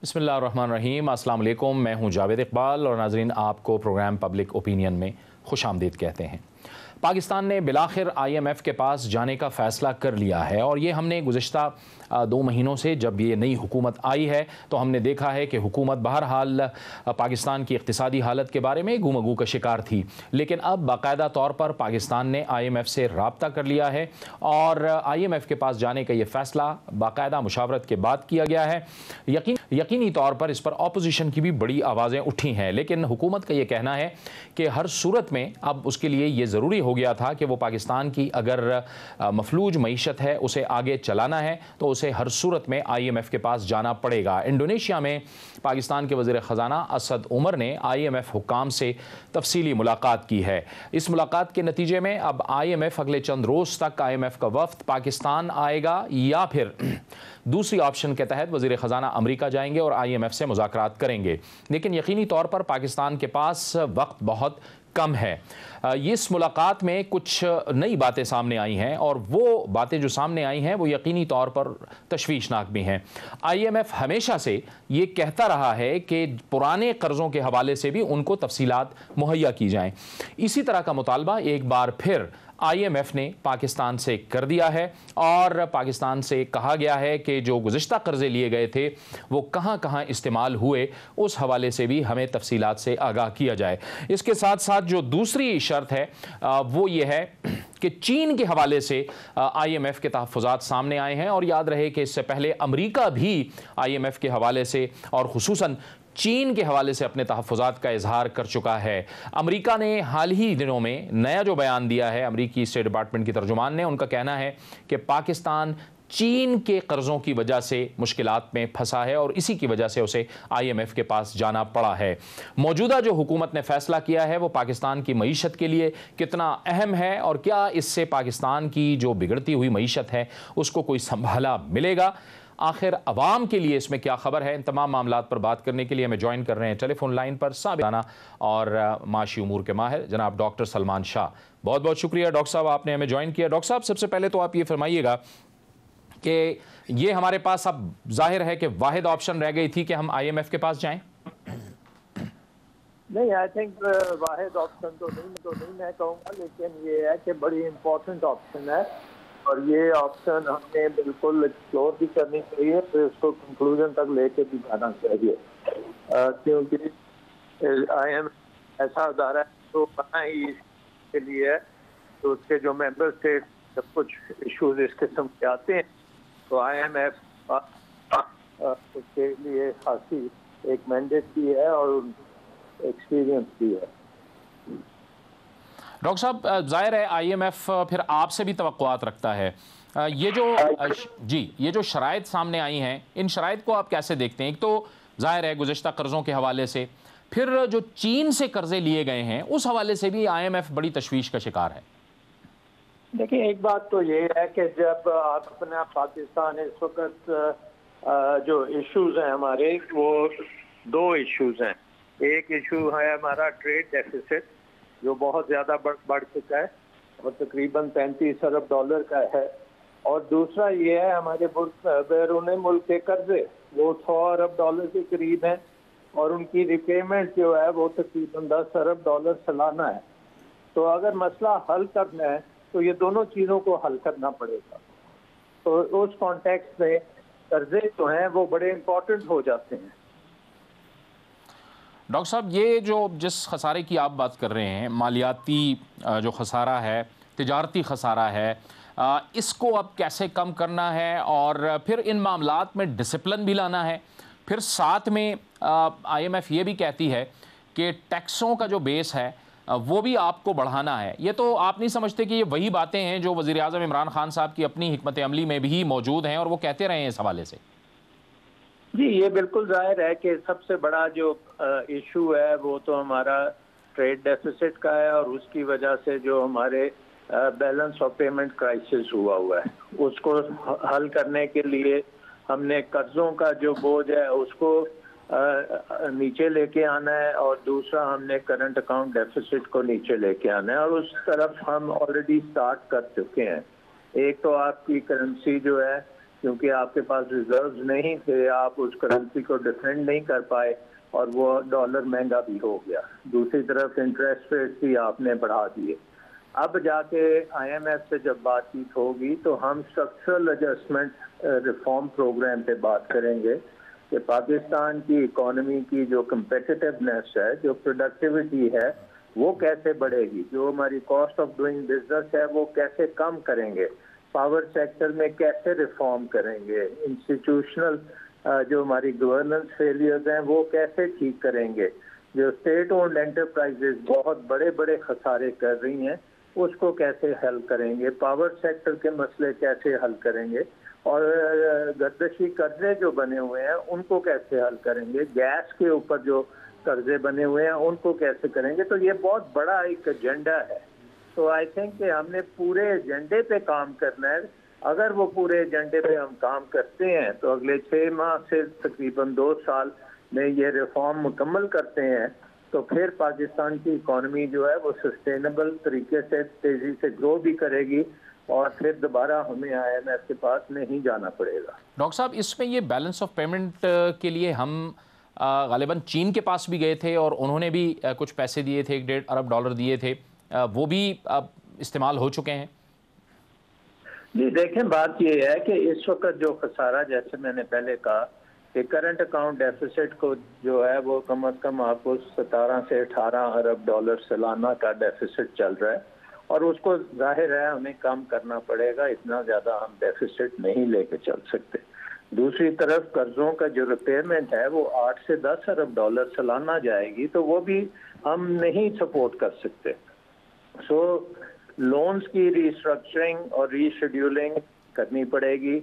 बिस्मिल्लाहिर्रहमानिर्रहीम। अस्सलाम वालेकुम। मैं हूं जावेद इकबाल और नाजरीन आपको प्रोग्राम पब्लिक ओपिनियन में खुशामदीद कहते हैं। पाकिस्तान ने बिलाखिर IMF के पास जाने का फ़ैसला कर लिया है और ये हमने गुज़िश्ता 2 महीनों से जब ये नई हुकूमत आई है तो हमने देखा है कि हुकूमत बहरहाल पाकिस्तान की इक़्तिसादी हालत के बारे में गुमगू का शिकार थी, लेकिन अब बाकायदा तौर पर पाकिस्तान ने IMF से रब्ता कर लिया है और IMF के पास जाने का ये फ़ैसला बाकायदा मुशावरत के बाद किया गया है। यकीनी तौर पर इस पर अपोजिशन की भी बड़ी आवाज़ें उठी हैं, लेकिन हुकूमत का ये कहना है कि हर सूरत में अब उसके लिए ये ज़रूरी हो गया था कि वो पाकिस्तान की अगर मफलूज मईशत है उसे आगे चलाना है तो उसे हर सूरत में IMF के पास जाना पड़ेगा। इंडोनेशिया में पाकिस्तान के वज़ीर ख़जाना असद उमर ने IMF हुक्काम से तफसीली मुलाकात की है। इस मुलाकात के नतीजे में अब IMF अगले चंद रोज़ तक IMF का वफ़द पाकिस्तान आएगा या फिर दूसरी ऑप्शन के तहत वज़ीर ख़जाना अमरीका जाएंगे और IMF से मुज़ाकरात करेंगे। लेकिन यकीनी तौर पर पाकिस्तान के पास वक्त बहुत कम है। इस मुलाकात में कुछ नई बातें सामने आई हैं और वो बातें जो सामने आई हैं वो यकीनी तौर पर तशवीशनाक भी हैं। IMF हमेशा से ये कहता रहा है कि पुराने कर्ज़ों के हवाले से भी उनको तफसीलात मुहैया की जाएं। इसी तरह का मुतालबा एक बार फिर IMF ने पाकिस्तान से कर दिया है और पाकिस्तान से कहा गया है कि जो गुज़िश्ता कर्ज़े लिए गए थे वो कहां कहां इस्तेमाल हुए, उस हवाले से भी हमें तफसीलात से आगाह किया जाए। इसके साथ साथ जो दूसरी शर्त है वो ये है कि चीन के हवाले से IMF के तहफ़्फ़ुज़ात सामने आए हैं और याद रहे कि इससे पहले अमरीका भी IMF के हवाले से और ख़ुसूसन चीन के हवाले से अपने तहफ़्फ़ुज़ात का इजहार कर चुका है। अमरीका ने हाल ही दिनों में नया जो बयान दिया है, अमरीकी स्टेट डिपार्टमेंट की तर्जुमान ने, उनका कहना है कि पाकिस्तान चीन के कर्ज़ों की वजह से मुश्किलात में फंसा है और इसी की वजह से उसे IMF के पास जाना पड़ा है। मौजूदा जो हुकूमत ने फ़ैसला किया है वो पाकिस्तान की मईशत के लिए कितना अहम है और क्या इससे पाकिस्तान की जो बिगड़ती हुई मईशत है उसको कोई संभाला मिलेगा, आखिर अवाम के लिए इसमें क्या खबर है। इन तमाम मामलात पर बात करने के लिए हमें ज्वाइन कर रहे हैं टेलीफोन लाइन पर साबिताना और माशी उमूर के माहिर जनाब डॉक्टर सलमान शाह। बहुत बहुत शुक्रिया डॉक्टर साहब, आपने हमें ज्वाइन किया। डॉक्टर साहब, सबसे पहले तो आप ये फरमाइएगा कि ये हमारे पास अब जाहिर है कि वाहिद ऑप्शन रह गई थी कि हम IMF के पास जाएं। नहीं, आई थिंक वाहिद ऑप्शन तो नहीं मैं कहूँगा, लेकिन ये है कि बड़ी इम्पोर्टेंट ऑप्शन है और ये ऑप्शन हमें बिल्कुल एक्सप्लोर भी करनी चाहिए, फिर इसको कंक्लूजन तक लेके भी जाना चाहिए, क्योंकि IMF ऐसा अदारा है तो बना ही इसके लिए है, तो उसके जो मेंबर स्टेट जब कुछ इश्यूज इस किस्म के आते हैं तो IMF उसके लिए खासी एक मैंडेट भी है और एक्सपीरियंस भी है। डॉक्टर साहब, जाहिर है IMF फिर आपसे भी तवक्कुआत रखता है। ये जो शराइत सामने आई हैं, इन शराइत को आप कैसे देखते हैं? एक तो जाहिर है गुज़िश्ता कर्ज़ों के हवाले से, फिर जो चीन से कर्ज़े लिए गए हैं उस हवाले से भी IMF बड़ी तशवीश का शिकार है। देखिए, एक बात तो ये है कि जब आप अपना पाकिस्तान इस वक्त जो इश्यूज हैं हमारे, वो 2 इश्यूज हैं। एक इशू है हमारा ट्रेड डेफिसिट जो बहुत ज़्यादा बढ़ चुका है और तकरीबन 35 अरब डॉलर का है, और दूसरा ये है हमारे बैरून मुल्क के कर्जे, वो 100 अरब डॉलर के करीब हैं और उनकी रिपेमेंट जो है वो तकरीबन 10 अरब डॉलर सालाना है। तो अगर मसला हल करना है तो ये दोनों चीज़ों को हल करना पड़ेगा। तो उस कॉन्टेक्स्ट में कर्जे जो हैं वो बड़े इम्पोर्टेंट हो जाते हैं। डॉक्टर साहब, ये जो जिस खसारे की आप बात कर रहे हैं, मालियाती जो खसारा है, तिजारती खसारा है, इसको अब कैसे कम करना है और फिर इन मामलात में डिसिप्लिन भी लाना है। फिर साथ में IMF ये भी कहती है कि टैक्सों का जो बेस है वो भी आपको बढ़ाना है। ये तो आप नहीं समझते कि ये वही बातें हैं जो वज़ीर आज़म इमरान खान साहब की अपनी हिकमत अमली में भी मौजूद हैं और वो कहते रहे हैं इस हवाले से? जी, ये बिल्कुल जाहिर है कि सबसे बड़ा जो इशू है वो तो हमारा ट्रेड डेफिसिट का है और उसकी वजह से जो हमारे बैलेंस ऑफ पेमेंट क्राइसिस हुआ है, उसको हल करने के लिए हमने कर्जों का जो बोझ है उसको नीचे लेके आना है और दूसरा हमने करंट अकाउंट डेफिसिट को नीचे लेके आना है और उस तरफ हम ऑलरेडी स्टार्ट कर चुके हैं। एक तो आपकी करेंसी जो है क्योंकि आपके पास रिजर्व्स नहीं थे, आप उस करेंसी को डिफेंड नहीं कर पाए और वो डॉलर महंगा भी हो गया। दूसरी तरफ इंटरेस्ट रेट भी आपने बढ़ा दिए। अब जाके IMF से जब बातचीत होगी तो हम स्ट्रक्चरल एडजस्टमेंट रिफॉर्म प्रोग्राम पे बात करेंगे कि पाकिस्तान की इकोनॉमी की जो कम्पिटिटिवनेस है, जो प्रोडक्टिविटी है, वो कैसे बढ़ेगी, जो हमारी कॉस्ट ऑफ डूइंग बिजनेस है वो कैसे कम करेंगे, पावर सेक्टर में कैसे रिफॉर्म करेंगे, इंस्टीट्यूशनल जो हमारी गवर्नेंस फेलियर्स हैं वो कैसे ठीक करेंगे, जो स्टेट ओन्ड एंटरप्राइजेज बहुत बड़े बड़े खसारे कर रही हैं उसको कैसे हल करेंगे, पावर सेक्टर के मसले कैसे हल करेंगे, और गर्दशी कर्जे जो बने हुए हैं उनको कैसे हल करेंगे, गैस के ऊपर जो कर्जे बने हुए हैं उनको कैसे करेंगे। तो ये बहुत बड़ा एक एजेंडा है। तो आई थिंक कि हमने पूरे एजेंडे पे काम करना है। अगर वो पूरे एजेंडे पे हम काम करते हैं तो अगले 6 माह से तकरीबन 2 साल में ये रिफॉर्म मुकम्मल करते हैं तो फिर पाकिस्तान की इकॉनमी जो है वो सस्टेनेबल तरीके से तेजी से ग्रो भी करेगी और फिर दोबारा हमें IMF के पास नहीं जाना पड़ेगा। डॉक्टर साहब, इसमें ये बैलेंस ऑफ पेमेंट के लिए हम गालिबन चीन के पास भी गए थे और उन्होंने भी कुछ पैसे दिए थे, 1.5 अरब डॉलर दिए थे, वो भी इस्तेमाल हो चुके हैं। जी देखें, बात ये है कि इस वक्त जो खसारा, जैसे मैंने पहले कहा कि करंट अकाउंट डेफिसिट को जो है वो कम अज कम आपको 17 से 18 अरब डॉलर सालाना का डेफिसिट चल रहा है और उसको जाहिर है हमें कम करना पड़ेगा। इतना ज़्यादा हम डेफिसिट नहीं लेके चल सकते। दूसरी तरफ कर्जों का जो रिपेयरमेंट है वो 8 से 10 अरब डॉलर सालाना जाएगी, तो वो भी हम नहीं सपोर्ट कर सकते। सो लोन्स की रीस्ट्रक्चरिंग और रीशेड्यूलिंग करनी पड़ेगी,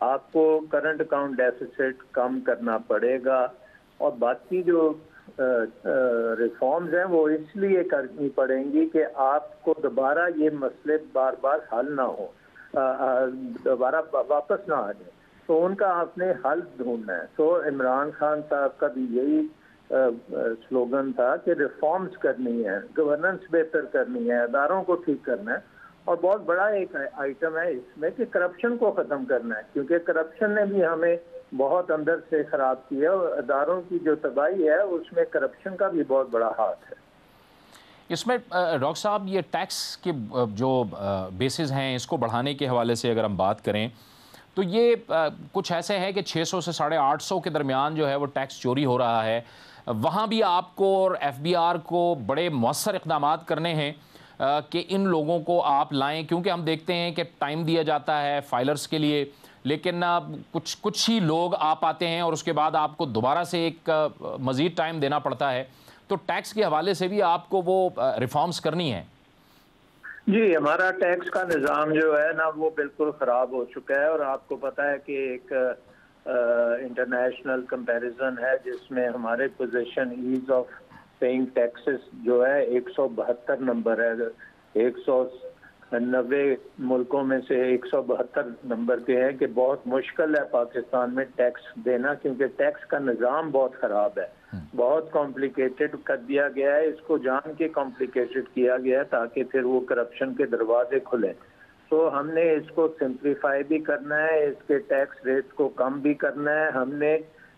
आपको करंट अकाउंट डेफिसिट कम करना पड़ेगा और बाकी जो रिफॉर्म्स हैं वो इसलिए करनी पड़ेंगी कि आपको दोबारा ये मसले बार बार हल ना हो, दोबारा वापस ना आ जाए, तो उनका आपने हल ढूंढना है। तो इमरान खान साहब का भी यही स्लोगन था कि रिफॉर्म्स करनी है, गवर्नेंस बेहतर करनी है, अदारों को ठीक करना है और बहुत बड़ा एक आइटम है इसमें कि करप्शन को ख़त्म करना है, क्योंकि करप्शन ने भी हमें बहुत अंदर से ख़राब किया और अदारों की जो तबाही है उसमें करप्शन का भी बहुत बड़ा हाथ है। इसमें डॉक्टर साहब ये टैक्स के जो बेसिस हैं इसको बढ़ाने के हवाले से अगर हम बात करें तो ये कुछ ऐसे है कि 600 से 850 के दरमियान जो है वो टैक्स चोरी हो रहा है। वहाँ भी आपको और FBR को बड़े मौसर इक़दाम करने हैं कि इन लोगों को आप लाएं, क्योंकि हम देखते हैं कि टाइम दिया जाता है फाइलर्स के लिए, लेकिन कुछ ही लोग आ पाते हैं और उसके बाद आपको दोबारा से एक मज़ीद टाइम देना पड़ता है। तो टैक्स के हवाले से भी आपको वो रिफॉर्म्स करनी है। जी, हमारा टैक्स का निज़ाम जो है ना वो बिल्कुल ख़राब हो चुका है और आपको पता है कि एक इंटरनेशनल कंपैरिजन है जिसमें हमारे position ease of paying taxes जो है 172 नंबर है। 190 मुल्कों में से 172 नंबर के हैं कि बहुत मुश्किल है पाकिस्तान में टैक्स देना, क्योंकि टैक्स का निज़ाम बहुत ख़राब है, बहुत कॉम्प्लिकेटेड कर दिया गया है, इसको जान के कॉम्प्लिकेटेड किया गया है ताकि फिर वो करप्शन के दरवाजे खुलें। तो हमने इसको सिंप्लीफाई भी करना है, इसके टैक्स रेट को कम भी करना है, हमने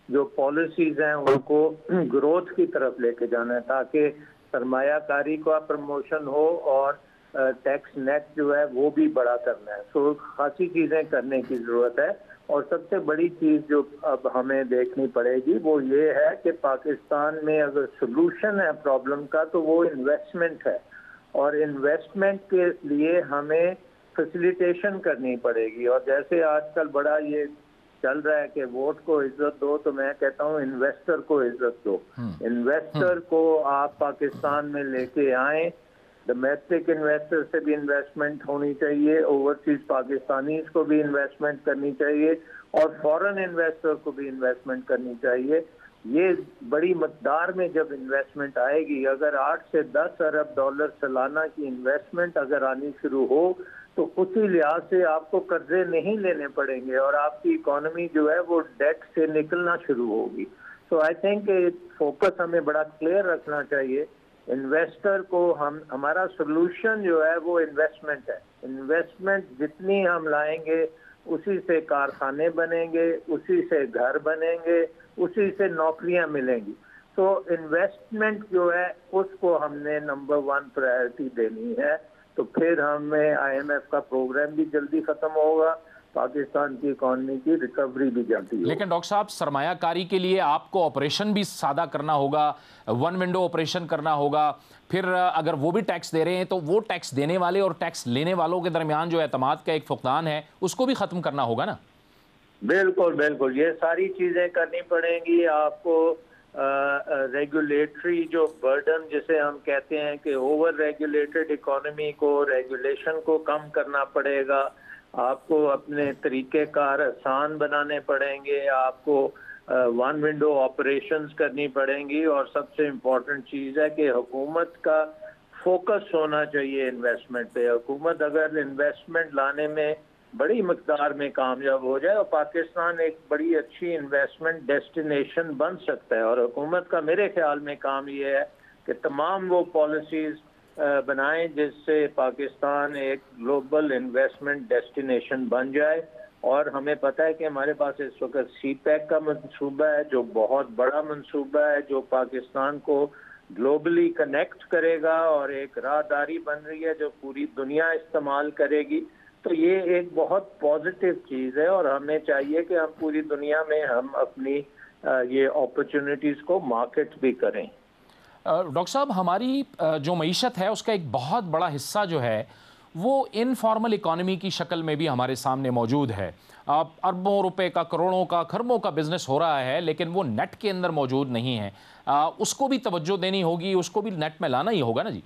जो पॉलिसीज हैं उनको ग्रोथ की तरफ लेके जाना है ताकि सरमायाकारी का प्रमोशन हो और टैक्स नेट जो है वो भी बड़ा करना है। तो खासी चीज़ें करने की ज़रूरत है और सबसे बड़ी चीज़ जो अब हमें देखनी पड़ेगी वो ये है कि पाकिस्तान में अगर सोल्यूशन है प्रॉब्लम का तो वो इन्वेस्टमेंट है और इन्वेस्टमेंट के लिए हमें फैसिलिटेशन करनी पड़ेगी। और जैसे आजकल बड़ा ये चल रहा है कि वोट को इज्जत दो, तो मैं कहता हूँ इन्वेस्टर को इज्जत दो। इन्वेस्टर को आप पाकिस्तान में लेके आए, डोमेस्टिक इन्वेस्टर से भी इन्वेस्टमेंट होनी चाहिए, ओवरसीज पाकिस्तानीज को भी इन्वेस्टमेंट करनी चाहिए और फॉरेन इन्वेस्टर को भी इन्वेस्टमेंट करनी चाहिए। ये बड़ी मकदार में जब इन्वेस्टमेंट आएगी, अगर 8 से 10 अरब डॉलर सालाना की इन्वेस्टमेंट अगर आनी शुरू हो तो उसी लिहाज से आपको कर्जे नहीं लेने पड़ेंगे और आपकी इकोनॉमी जो है वो डेट से निकलना शुरू होगी। सो आई थिंक फोकस हमें बड़ा क्लियर रखना चाहिए। इन्वेस्टर को हमारा सोल्यूशन जो है वो इन्वेस्टमेंट है। इन्वेस्टमेंट जितनी हम लाएंगे उसी से कारखाने बनेंगे, उसी से घर बनेंगे, उसी से नौकरियां मिलेंगी। तो इन्वेस्टमेंट जो है उसको हमने नंबर 1 प्रायोरिटी देनी है। तो फिर हमें IMF का प्रोग्राम भी जल्दी खत्म होगा, पाकिस्तान की इकॉनमी की रिकवरी भी जल्दी होगी। लेकिन डॉक्टर साहब, सरमायाकारी के लिए आपको ऑपरेशन भी सादा करना होगा, वन विंडो ऑपरेशन करना होगा। फिर अगर वो भी टैक्स दे रहे हैं तो वो टैक्स देने वाले और टैक्स लेने वालों के दरमियान जो एतमाद का एक फुकदान है उसको भी खत्म करना होगा ना। बिल्कुल बिल्कुल, ये सारी चीजें करनी पड़ेंगी आपको। रेगुलेटरी जो बर्डन जिसे हम कहते हैं कि ओवर रेगुलेटेड इकोनॉमी को, रेगुलेशन को कम करना पड़ेगा। आपको अपने तरीक़ेकार आसान बनाने पड़ेंगे, आपको वन विंडो ऑपरेशंस करनी पड़ेंगी। और सबसे इम्पोर्टेंट चीज़ है कि हुकूमत का फोकस होना चाहिए इन्वेस्टमेंट पे। हुकूमत अगर इन्वेस्टमेंट लाने में बड़ी मकदार में कामयाब हो जाए और पाकिस्तान एक बड़ी अच्छी इन्वेस्टमेंट डेस्टिनेशन बन सकता है। और हुकूमत का मेरे ख्याल में काम ये है कि तमाम वो पॉलिसीज़ बनाएं जिससे पाकिस्तान एक ग्लोबल इन्वेस्टमेंट डेस्टिनेशन बन जाए। और हमें पता है कि हमारे पास इस वक्त CPEC का मंसूबा है जो बहुत बड़ा मंसूबा है, जो पाकिस्तान को ग्लोबली कनेक्ट करेगा और एक राहदारी बन रही है जो पूरी दुनिया इस्तेमाल करेगी। तो ये एक बहुत पॉजिटिव चीज़ है और हमें चाहिए कि हम पूरी दुनिया में हम अपनी ये अपॉर्चुनिटीज़ को मार्केट भी करें। डॉक्टर साहब, हमारी जो मईशत है उसका एक बहुत बड़ा हिस्सा जो है वो इनफॉर्मल इकॉनमी की शक्ल में भी हमारे सामने मौजूद है। अरबों रुपए का, करोड़ों का, खरबों का बिजनेस हो रहा है, लेकिन वो नेट के अंदर मौजूद नहीं है। उसको भी तवज्जो देनी होगी, उसको भी नेट में लाना ही होगा ना जी।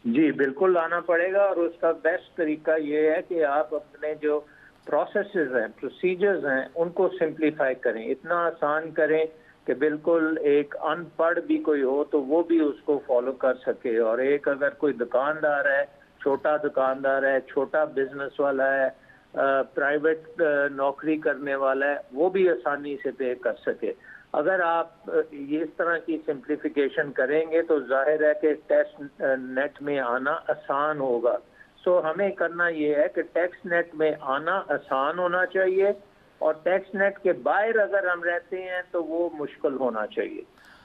जी बिल्कुल लाना पड़ेगा। और उसका बेस्ट तरीका ये है कि आप अपने जो प्रोसेसेस हैं, प्रोसीजर्स हैं, उनको सिंप्लीफाई करें, इतना आसान करें कि बिल्कुल एक अनपढ़ भी कोई हो तो वो भी उसको फॉलो कर सके। और एक अगर कोई दुकानदार है, छोटा दुकानदार है, छोटा बिजनेस वाला है, प्राइवेट नौकरी करने वाला है, वो भी आसानी से पे कर सके। अगर आप ये इस तरह की सिंप्लीफिकेशन करेंगे तो जाहिर है कि टैक्स नेट में आना आसान होगा। सो हमें करना ये है कि टैक्स नेट में आना आसान होना चाहिए और टैक्स नेट के बाहर अगर हम रहते हैं तो वो मुश्किल होना चाहिए।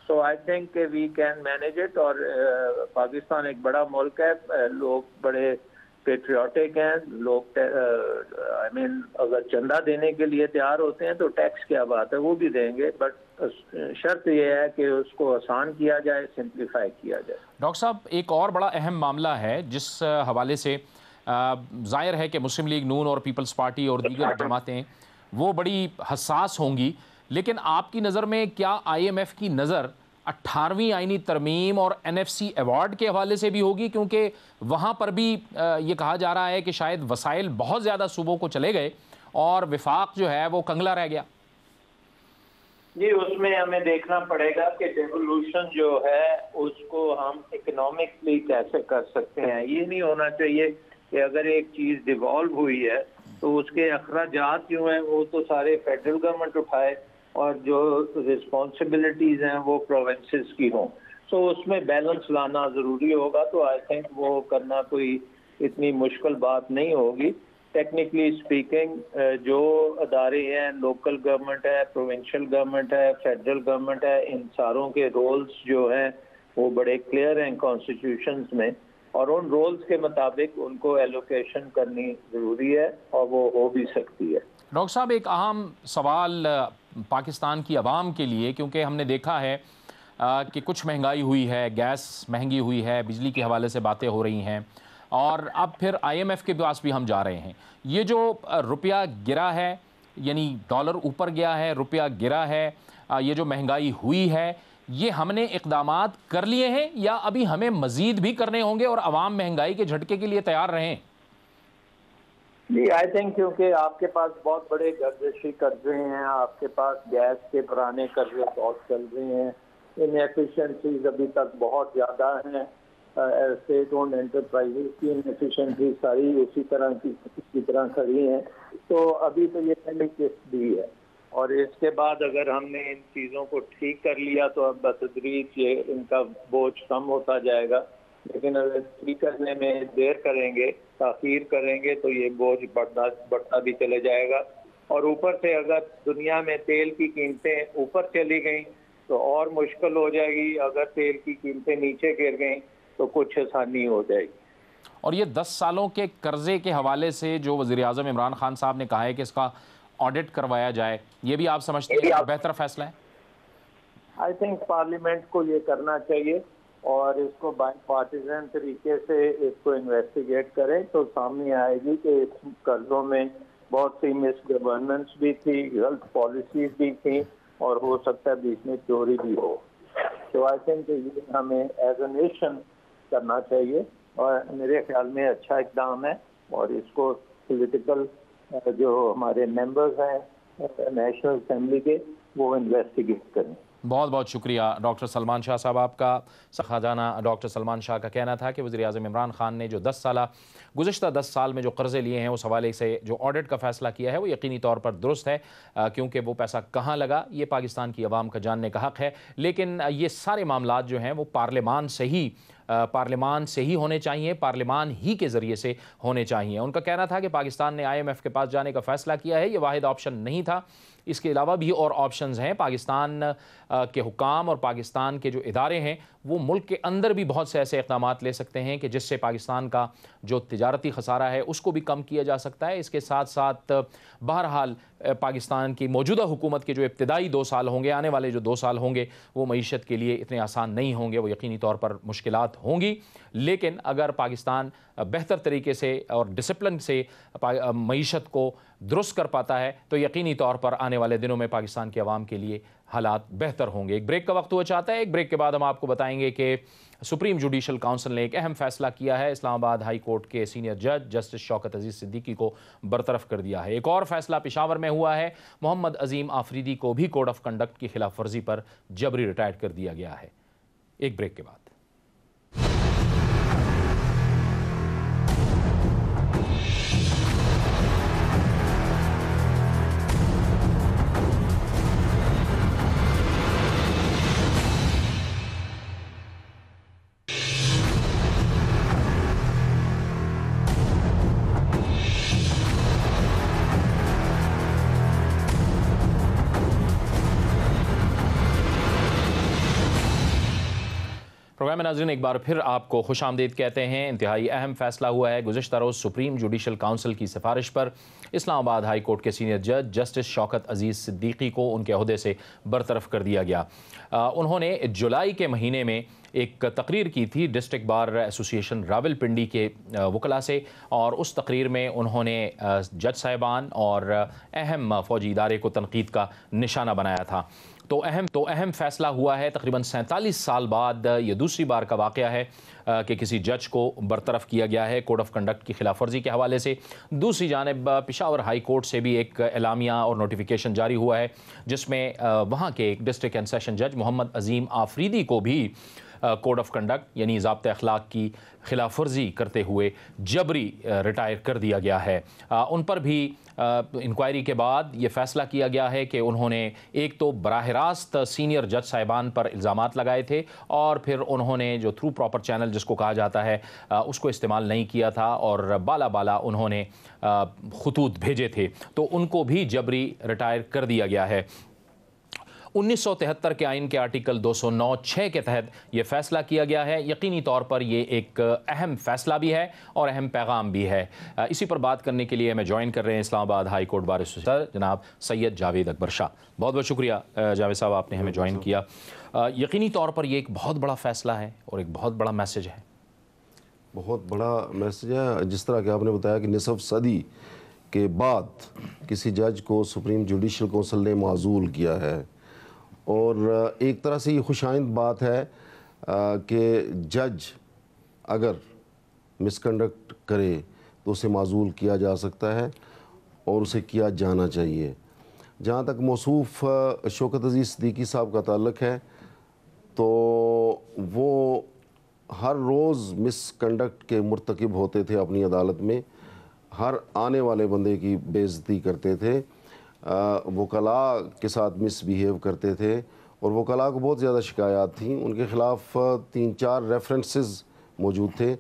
So I think we can manage it. और पाकिस्तान एक बड़ा मुल्क है, लोग बड़े पेट्रियाटिक हैं, लोग आई मीन अगर चंदा देने के लिए तैयार होते हैं तो टैक्स क्या बात है, वो भी देंगे। बट शर्त यह है कि उसको आसान किया जाए, सिंप्लीफाई किया जाए। डॉक्टर साहब, एक और बड़ा अहम मामला है जिस हवाले से जाहिर है कि मुस्लिम लीग नून और पीपल्स पार्टी और दीगर जमातें वो बड़ी हसास होंगी, लेकिन आपकी नज़र में क्या IMF की नज़र 18वीं आईनी तरमीम और NFC अवार्ड के हवाले से भी होगी? क्योंकि वहाँ पर भी ये कहा जा रहा है कि शायद वसाइल बहुत ज़्यादा सूबों को चले गए और विफाक जो है वो कंगला रह गया। जी, उसमें हमें देखना पड़ेगा कि डेवोल्यूशन जो है उसको हम इकोनॉमिकली कैसे कर सकते हैं। ये नहीं होना चाहिए कि अगर एक चीज़ डिवॉल्व हुई है तो उसके अखराजात जो हैं वो तो सारे फेडरल गवर्नमेंट उठाए और जो रिस्पॉन्सिबिलिटीज़ हैं वो प्रोविंसेस की हों। सो उसमें बैलेंस लाना ज़रूरी होगा। तो आई थिंक वो करना कोई इतनी मुश्किल बात नहीं होगी। टेक्निकली स्पीकिंग जो अदारे हैं, लोकल गवर्नमेंट है, प्रोविंशियल गवर्नमेंट है, फेडरल गवर्नमेंट है, इन सारों के रोल्स जो हैं वो बड़े क्लियर हैं कॉन्स्टिट्यूशंस में और उन रोल्स के मुताबिक उनको एलोकेशन करनी ज़रूरी है और वो हो भी सकती है। डॉक्टर साहब, एक अहम सवाल पाकिस्तान की आवाम के लिए, क्योंकि हमने देखा है कि कुछ महंगाई हुई है, गैस महंगी हुई है, बिजली के हवाले से बातें हो रही हैं और अब फिर IMF के पास भी हम जा रहे हैं। ये जो रुपया गिरा है, यानी डॉलर ऊपर गया है, रुपया गिरा है, ये जो महंगाई हुई है, ये हमने इक़दामात कर लिए हैं या अभी हमें मज़ीद भी करने होंगे और आवाम महंगाई के झटके के लिए तैयार रहें? जी, आई थिंक क्योंकि आपके पास बहुत बड़े गर्दिशी कर्जे हैं, आपके पास गैस के पुराने कर्जे बहुत चल रहे हैं, इनएफिशिएंसीज अभी तक बहुत ज़्यादा हैं, स्टेट ओन्ड एंटरप्राइजेस की इनएफिशिएंसी सारी उसी तरह खड़ी हैं। तो अभी तो ये पहली किस्त भी है और इसके बाद अगर हमने इन चीज़ों को ठीक कर लिया तो अब बतदरीज इनका बोझ कम होता जाएगा। लेकिन अगर ठीक करने में देर करेंगे ताख़ीर करेंगे तो ये बोझ बढ़ता भी चले जाएगा। और ऊपर से अगर दुनिया में तेल की कीमतें ऊपर चली गई तो और मुश्किल हो जाएगी, अगर तेल की कीमतें नीचे गिर गई तो कुछ आसानी हो जाएगी। और ये 10 सालों के कर्जे के हवाले से जो वज़ीर-ए-आज़म इमरान खान साहब ने कहा है कि इसका ऑडिट करवाया जाए, ये भी आप समझते हैं कि बेहतर फैसला है? आई थिंक पार्लियामेंट को ये करना चाहिए और इसको बाई पार्टीजन तरीके से इसको इन्वेस्टिगेट करें तो सामने आएगी कि इस कर्जों में बहुत सी मिस गवर्नेंस भी थी, गलत पॉलिसीज भी थी और हो सकता है बीच में चोरी भी हो। तो आई थिंक ये हमें एज ए नेशन करना चाहिए और मेरे ख्याल में अच्छा इक़दाम है और इसको पॉलिटिकल जो हमारे मेंबर्स हैं नेशनल असेंबली के वो इन्वेस्टिगेट करें। बहुत बहुत शुक्रिया डॉक्टर सलमान शाह साहब आपका। खजाना डॉक्टर सलमान शाह का कहना था कि वज़ीर-ए-आज़म इमरान खान ने जो गुज़िश्ता 10 साल में जो कर्ज़े लिए हैं उस हवाले से जो ऑडिट का फ़ैसला किया है वो यकीनी तौर पर दुरुस्त है, क्योंकि वो पैसा कहाँ लगा ये पाकिस्तान की आवाम का जानने का हक़ है। लेकिन ये सारे मामलात जो हैं वो पार्लियामान से ही होने चाहिए, पार्लियामान ही के ज़रिए से होने चाहिए। उनका कहना था कि पाकिस्तान ने IMF के पास जाने का फ़ैसला किया है, ये वाहिद ऑप्शन नहीं था, इसके अलावा भी और ऑप्शंस हैं। पाकिस्तान के हुकाम और पाकिस्तान के जो इदारे हैं वो मुल्क के अंदर भी बहुत से ऐसे इक़दाम ले सकते हैं कि जिससे पाकिस्तान का जो तिजारती खसारा है उसको भी कम किया जा सकता है। इसके साथ साथ बहरहाल पाकिस्तान की मौजूदा हुकूमत के जो इब्तदाई 2 साल होंगे, आने वाले जो 2 साल होंगे वो मईशत के लिए इतने आसान नहीं होंगे, वो यकीनी तौर पर मुश्किलात होंगी। लेकिन अगर पाकिस्तान बेहतर तरीके से और डिसिप्लिन से मईशत को दुरुस्त कर पाता है तो यकीनी तौर पर आने वाले दिनों में पाकिस्तान के अवाम के लिए हालात बेहतर होंगे। एक ब्रेक का वक्त हुआ चाहता है। एक ब्रेक के बाद हम आपको बताएंगे कि सुप्रीम जुडिशल काउंसिल ने एक अहम फैसला किया है। इस्लामाबाद हाई कोर्ट के सीनियर जज जस्टिस शौकत अजीज़ सिद्दीकी को बरतरफ कर दिया है। एक और फैसला पेशावर में हुआ है। मोहम्मद अजीम आफरीदी को भी कोड ऑफ कंडक्ट की खिलाफ वर्जी पर जबरी रिटायर्ड कर दिया गया है। एक ब्रेक के बाद प्रोग्राम में नाज़रीन एक बार फिर आपको खुशामदीद कहते हैं। इंतहाई अहम फैसला हुआ है। गुज़िश्ता रोज़ सुप्रीम जुडिशल काउंसिल की सिफारिश पर इस्लामाबाद हाई कोर्ट के सीनियर जज जस्टिस शौकत अजीज़ सिद्दीकी को उनके ओहदे से बरतरफ कर दिया गया। उन्होंने जुलाई के महीने में एक तकरीर की थी डिस्ट्रिक्ट बार एसोसिएशन रावलपिंडी के वकला से, और उस तकरीर में उन्होंने जज साहिबान और अहम फ़ौजी इदारे को तनकीद का निशाना बनाया था। तो अहम फ़ैसला हुआ है। तकरीबन 47 साल बाद ये दूसरी बार का वाक़या है कि किसी जज को बरतरफ किया गया है कोड ऑफ कंडक्ट की खिलाफ वर्जी के हवाले से। दूसरी जानिब पेशावर हाई कोर्ट से भी एक एलामिया और नोटिफिकेशन जारी हुआ है जिसमें वहाँ के एक डिस्ट्रिक्ट एंड सेशन जज मोहम्मद अजीम आफरीदी को भी कोड ऑफ कंडक्ट यानी ज़ाब्ते अखलाक की खिलाफ वर्जी करते हुए जबरी रिटायर कर दिया गया है। उन पर भी इंक्वायरी के बाद ये फ़ैसला किया गया है कि उन्होंने एक तो बराह रास्त सीनियर जज साहिबान पर इल्ज़ामात लगाए थे और फिर उन्होंने जो थ्रू प्रॉपर चैनल जिसको कहा जाता है उसको इस्तेमाल नहीं किया था और बाला बाला उन्होंने खतूत भेजे थे, तो उनको भी जबरी रिटायर कर दिया गया है। 1973 के आइन के आर्टिकल 209(6) के तहत यह फैसला किया गया है। यकीनी तौर पर यह एक अहम फैसला भी है और अहम पैगाम भी है। इसी पर बात करने के लिए हमें ज्वाइन कर रहे हैं Islamabad high court bar association जनाब सैयद जावेद अकबर शाह। बहुत बहुत शुक्रिया जावेद साहब, आपने हमें ज्वाइन किया। यकीनी तौर पर यह एक बहुत बड़ा फैसला है और एक बहुत बड़ा मैसेज है। बहुत बड़ा मैसेज है। जिस तरह कि आपने बताया कि निसफ सदी के बाद किसी जज को सुप्रीम जुडिशल काउंसिल ने माज़ूल किया है, और एक तरह से ये खुशाइंद बात है कि जज अगर मिसकंडक्ट करे तो उसे माज़ूल किया जा सकता है और उसे किया जाना चाहिए। जहाँ तक मौसूफ़ शौकत अजीज़ सिद्दीकी साहब का ताल्लुक़ है तो वो हर रोज़ मिसकंडक्ट के मुर्तकिब होते थे अपनी अदालत में, हर आने वाले बंदे की बेइज्जती करते थे, वकला के साथ मिसबिहेव करते थे और वकला को बहुत ज़्यादा शिकायत थी। उनके ख़िलाफ़ 3-4 रेफरेंसेस मौजूद थे,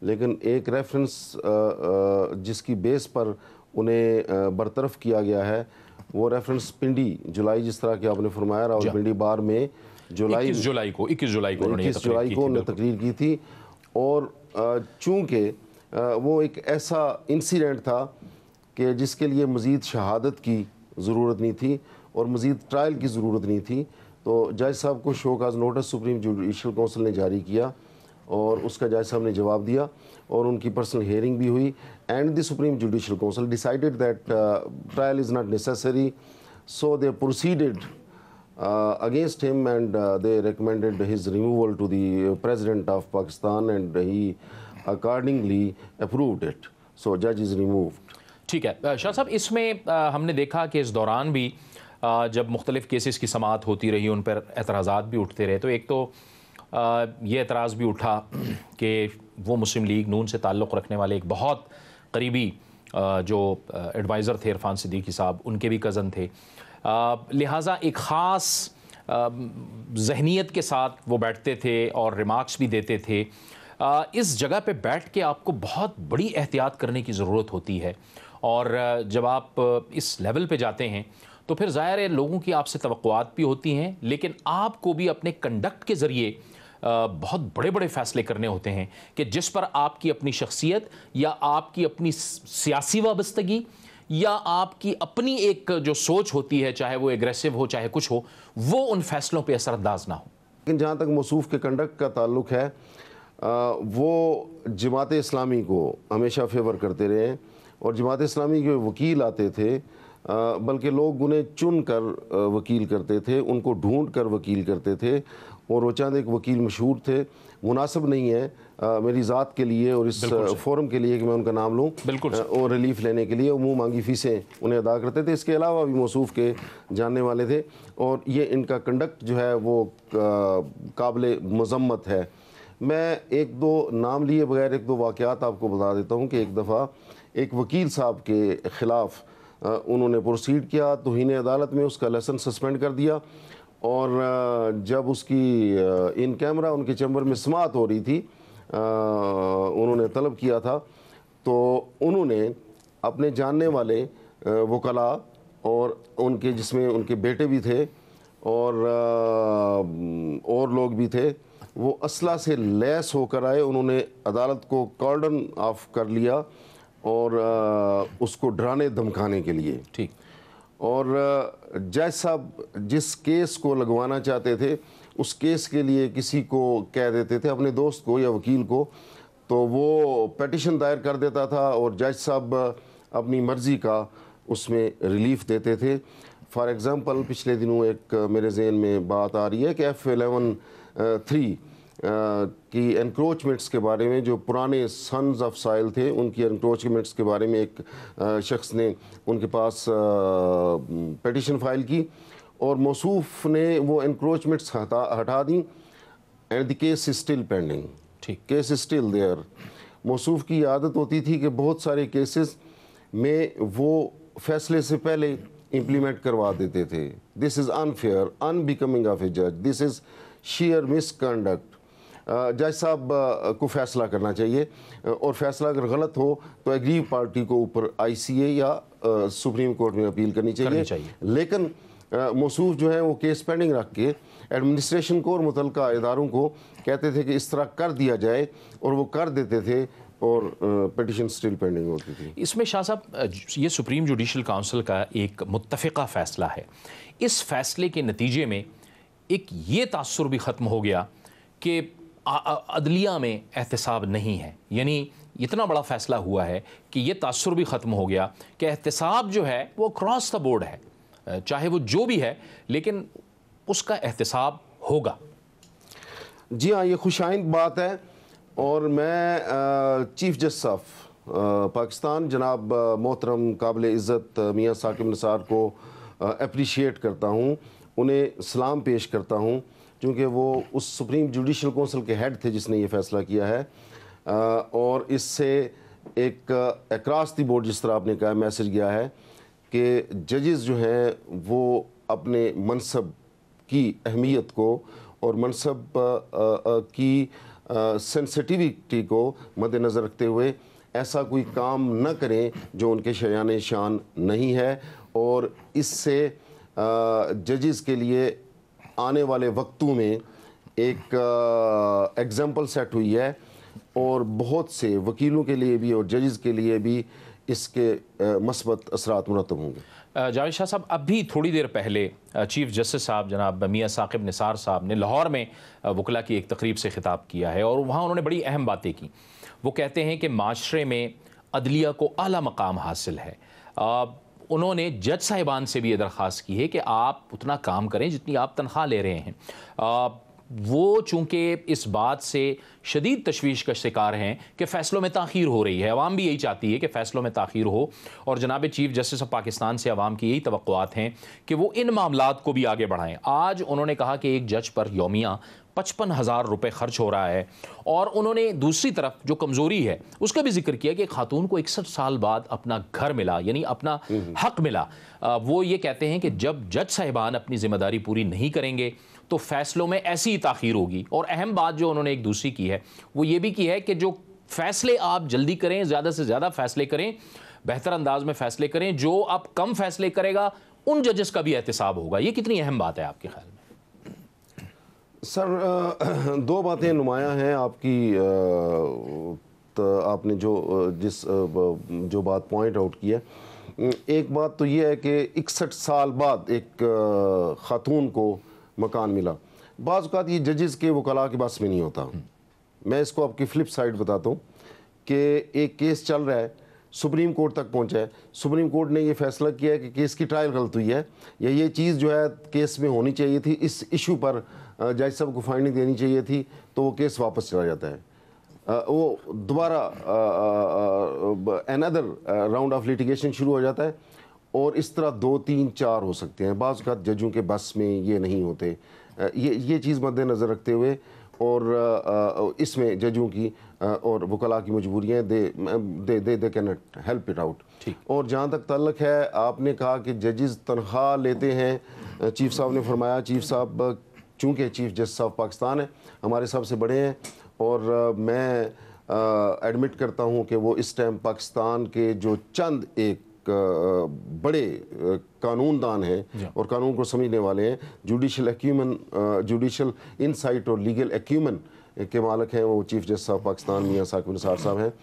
लेकिन एक रेफरेंस जिसकी बेस पर उन्हें बरतरफ किया गया है वो रेफरेंस पिंडी जुलाई, जिस तरह कि आपने फरमाया, रावलपिंडी बार में 21 जुलाई को उन्होंने तकरीर की थी। और चूँकि वो एक ऐसा इंसिडेंट था कि जिसके लिए मज़ीद शहादत की ज़रूरत नहीं थी और मज़ीद ट्रायल की ज़रूरत नहीं थी, तो जज साहब को show cause notice supreme judicial council ने जारी किया और उसका जज साहब ने जवाब दिया और उनकी पर्सनल हियरिंग भी हुई। And the supreme judicial council decided that trial is not necessary, so they proceeded against him and they recommended his removal to the President of Pakistan and he accordingly approved it. So judge is removed. ठीक है शाह साहब, इसमें हमने देखा कि इस दौरान भी जब मुख्तलिफ़ केसेस की समाअत होती रही उन पर एतराज़ात भी उठते रहे, तो एक तो ये एतराज़ भी उठा कि वो मुस्लिम लीग नून से ताल्लुक़ रखने वाले एक बहुत करीबी जो एडवाइज़र थे इरफान सिद्दीकी साहब, उनके भी कज़न थे, लिहाजा एक ख़ास जहनीत के साथ वो बैठते थे और रिमार्क्स भी देते थे। इस जगह पे बैठ के आपको बहुत बड़ी एहतियात करने की ज़रूरत होती है और जब आप इस लेवल पे जाते हैं तो फिर ज़ाहिर है लोगों की आपसे तवक्कुआत भी होती हैं, लेकिन आपको भी अपने कंडक्ट के ज़रिए बहुत बड़े बड़े फ़ैसले करने होते हैं कि जिस पर आपकी अपनी शख्सियत या आपकी अपनी सियासी वाबस्तगी या आपकी अपनी एक जो सोच होती है, चाहे वो एग्रेसिव हो चाहे कुछ हो, वो उन फैसलों पे असरअंदाज ना हो। लेकिन जहाँ तक मौसूफ के कंडक्ट का ताल्लुक़ है, वो जमात इस्लामी को हमेशा फेवर करते रहे और जमात इस्लामी के वकील आते थे, बल्कि लोग उन्हें चुन कर वकील करते थे, उनको ढूंढ कर वकील करते थे और वो चंद एक वकील मशहूर थे। मुनासिब नहीं है मेरी ज़ात के लिए और इस फोरम के लिए कि मैं उनका नाम लूँ, और रिलीफ लेने के लिए मुँह मांगी फ़ीसें उन्हें अदा करते थे। इसके अलावा भी मौसूफ के जानने वाले थे और ये इनका कंडक्ट जो है वो काबिल मज़म्मत है। मैं एक दो नाम लिए बगैर एक दो वाक़यात आपको बता देता हूँ कि एक दफ़ा एक वकील साहब के ख़िलाफ़ उन्होंने प्रोसीड किया, तौहीन अदालत में उसका लाइसेंस सस्पेंड कर दिया और जब उसकी इन कैमरा उनके चैम्बर में समाअत हो रही थी, उन्होंने तलब किया था, तो उन्होंने अपने जानने वाले वकला और उनके जिसमें उनके बेटे भी थे और लोग भी थे, वो असला से लैस होकर आए। उन्होंने अदालत को कॉर्डन ऑफ कर लिया और उसको डराने धमकाने के लिए। ठीक। और जज साहब जिस केस को लगवाना चाहते थे उस केस के लिए किसी को कह देते थे, अपने दोस्त को या वकील को, तो वो पेटिशन दायर कर देता था और जज साहब अपनी मर्ज़ी का उसमें रिलीफ देते थे। फॉर एग्ज़ाम्पल पिछले दिनों एक मेरे जहन में बात आ रही है कि F11(3) की एनक्रोचमेंट्स के बारे में, जो पुराने सन्स ऑफ साइल थे उनकी एनक्रोचमेंट्स के बारे में एक शख्स ने उनके पास पेटिशन फाइल की और मौसूफ ने वो एनक्रोचमेंट्स हटा दी and the case is still pending. ठीक, केस इज स्टिल देयर। मौसूफ की आदत होती थी कि बहुत सारे केसेस में वो फैसले से पहले इम्प्लीमेंट करवा देते थे। This is unfair, unbecoming of a जज, दिस इज़ शेयर मिसकंडक्ट। जज साहब को फैसला करना चाहिए और फैसला अगर गलत हो तो एग्रीव पार्टी को ऊपर ICA या सुप्रीम कोर्ट में अपील करनी चाहिए। लेकिन मौसूफ जो है वो केस पेंडिंग रख के एडमिनिस्ट्रेशन को और मुतलका इदारों को कहते थे कि इस तरह कर दिया जाए और वो कर देते थे और पिटीशन स्टिल पेंडिंग होती थी। इसमें शाह साहब ये सुप्रीम जुडिशल काउंसिल का एक मुत्तफ़िक़ा फ़ैसला है। इस फ़ैसले के नतीजे में एक ये तासुर भी ख़त्म हो गया कि अदलिया में एहतसाब नहीं है, यानी इतना बड़ा फ़ैसला हुआ है कि ये तासुर भी ख़त्म हो गया कि एहतसाब जो है वो क्रॉस द बोर्ड है, चाहे वो जो भी है लेकिन उसका एहतसाब होगा। जी हाँ, ये खुशाइंद बात है और मैं चीफ जस्टिस ऑफ पाकिस्तान जनाब मोहतरम काबिल इज़्ज़त मियाँ साकिब निसार को अप्रिशिएट करता हूँ, उन्हें सलाम पेश करता हूँ, क्योंकि वो उस सुप्रीम जुडिशल काउंसिल के हेड थे जिसने ये फ़ैसला किया है और इससे एक अक्रॉस द बोर्ड, जिस तरह आपने कहा, मैसेज गया है कि जजेस जो हैं वो अपने मनसब की अहमियत को और मनसब की सेंसिटिविटी को मद्देनज़र रखते हुए ऐसा कोई काम न करें जो उनके शयान शान नहीं है। और इससे जजेस के लिए आने वाले वक्तों में एक एग्जाम्पल सेट हुई है और बहुत से वकीलों के लिए भी और जजेस के लिए भी इसके मस्बत असरात मुरतब होंगे। जावेद शाह साहब, अभी थोड़ी देर पहले चीफ जस्टिस साहब जनाब मियां साकिब निसार साहब ने लाहौर में वकला की एक तकरीब से खिताब किया है और वहाँ उन्होंने बड़ी अहम बातें की। वो कहते हैं कि माशरे में अदलिया को आला मकाम हासिल है। उन्होंने जज साहिबान से भी ये दरख्वास्त की है कि आप उतना काम करें जितनी आप तनख्वाह ले रहे हैं। वो चूँकि इस बात से शदीद तशवीश का शिकार हैं कि फ़ैसलों में ताख़ीर हो रही है, अवाम भी यही चाहती है कि फ़ैसलों में ताख़ीर हो, और जनाब चीफ जस्टिस ऑफ पाकिस्तान से अवाम की यही तवक्कुआत हैं कि वो इन मामलात को भी आगे बढ़ाएं। आज उन्होंने कहा कि एक जज पर यौमिया 55,000 रुपये खर्च हो रहा है, और उन्होंने दूसरी तरफ जो कमज़ोरी है उसका भी जिक्र किया कि खातून को 61 साल बाद अपना घर मिला, यानी अपना हक मिला। वो ये कहते हैं कि जब जज साहिबान अपनी ज़िम्मेदारी पूरी नहीं करेंगे तो फ़ैसलों में ऐसी ही ताख़ीर होगी। और अहम बात जो उन्होंने एक दूसरी की है वो ये भी की है कि जो फ़ैसले आप जल्दी करें, ज़्यादा से ज़्यादा फ़ैसले करें, बेहतर अंदाज में फ़ैसले करें। जो आप कम फ़ैसले करेगा उन जजेस का भी एहतसाब होगा। ये कितनी अहम बात है आपके ख्याल में? सर, दो बातें नुमायां हैं आपकी। तो आपने जो बात पॉइंट आउट की है, एक बात तो ये है कि 61 साल बाद एक खातून को मकान मिला। बाज़ औक़ात ये जजेस के वकला के बस में नहीं होता। मैं इसको आपकी फ्लिप साइड बताता हूँ कि एक केस चल रहा है, सुप्रीम कोर्ट तक पहुँचा है, सुप्रीम कोर्ट ने ये फैसला किया है कि केस की ट्रायल गलत हुई है या ये चीज़ जो है केस में होनी चाहिए थी, इस इशू पर जज साहब को फाइंडिंग देनी चाहिए थी, तो वो केस वापस चला जाता है। वो दोबारा अनदर राउंड ऑफ लिटिगेशन शुरू हो जाता है, और इस तरह 2, 3, 4 हो सकते हैं। बाज़ औक़ात जजों के बस में ये नहीं होते। ये चीज़ मद्देनज़र रखते हुए और इसमें जजों की और वकला की मजबूरियाँ they can not help it out. और जहाँ तक ताल्लुक़ है, आपने कहा कि जजेस तनख्वाह लेते हैं। चीफ साहब ने फरमाया, चीफ साहब चूँकि चीफ जस्टिस ऑफ पाकिस्तान है, हमारे सबसे बड़े हैं, और मैं एडमिट करता हूँ कि वो इस टाइम पाकिस्तान के जो चंद एक बड़े कानूनदान हैं और कानून को समझने वाले हैं, जुडिशल इंसाइट और लीगल एक्यूमन के मालिक हैं, वो चीफ जस्टिस ऑफ पाकिस्तान मियां साकिब निसार साहब हैं।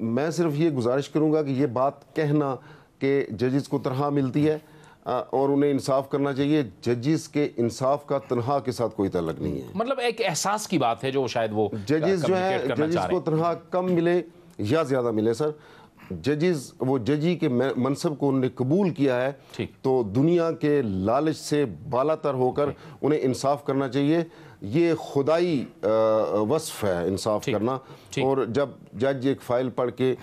मैं सिर्फ ये गुजारिश करूँगा कि ये बात कहना कि जजेस को तनख्वाह मिलती है और उन्हें इंसाफ करना चाहिए, जजेस के इंसाफ का तनख्वाह के साथ कोई ताल्लुक नहीं है। मतलब एक एहसास की बात है जो शायद वो जजेस जो है, जजेस को तनख्वाह कम मिले या ज़्यादा मिले, सर, जजेस वो जजी के मनसब को उन्होंने कबूल किया है, तो दुनिया के लालच से बालातर होकर उन्हें इंसाफ करना चाहिए। ये खुदाई वस्फ है इंसाफ करना। और जब जज एक फ़ाइल पढ़ के